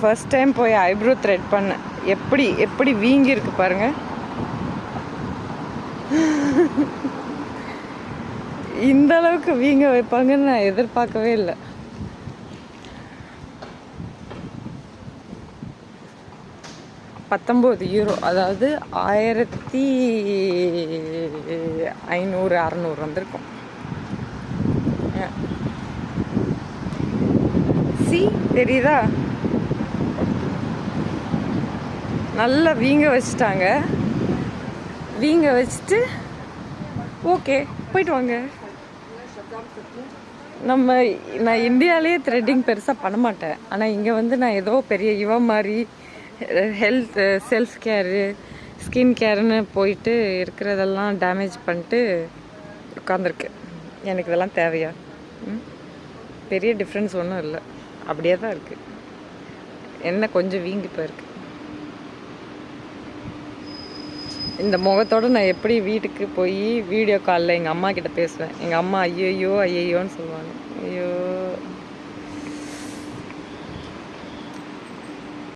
First time போய் eyebrow thread பண்ணேன். எப்படி எப்படி வீங்கி இருக்கு பாருங்க. இந்த அளவுக்கு வீங்க வைப்பாங்கன்னு நான் எதிர்பார்க்கவே இல்லை. €19, அதாவது 1500-600 வந்திருக்கும். தெரியுதா? நல்லா வீங்க வச்சுட்டாங்க. வீங்க வச்சுட்டு ஓகே போயிட்டு வாங்க. நான் இந்தியாவிலேயே த்ரெட்டிங் பெருசாக பண்ண மாட்டேன். ஆனால் இங்கே வந்து நான் ஏதோ பெரிய மாதிரி ஹெல்த் செல்ஃப் கேரு ஸ்கின் கேருன்னு போயிட்டு இருக்கிறதெல்லாம் டேமேஜ் பண்ணிட்டு உட்காந்துருக்கு. எனக்கு இதெல்லாம் தேவையா? பெரிய டிஃப்ரென்ஸ் ஒன்றும் இல்லை, அப்படியே தான் இருக்குது. என்ன கொஞ்சம் வீங்கி போயிருக்கு. இந்த முகத்தோடு நான் எப்படி வீட்டுக்கு போய் வீடியோ காலில் எங்கள் அம்மா கிட்ட பேசுவேன். எங்கள் அம்மா ஐயோன்னு சொல்லுவாங்க. ஐயோ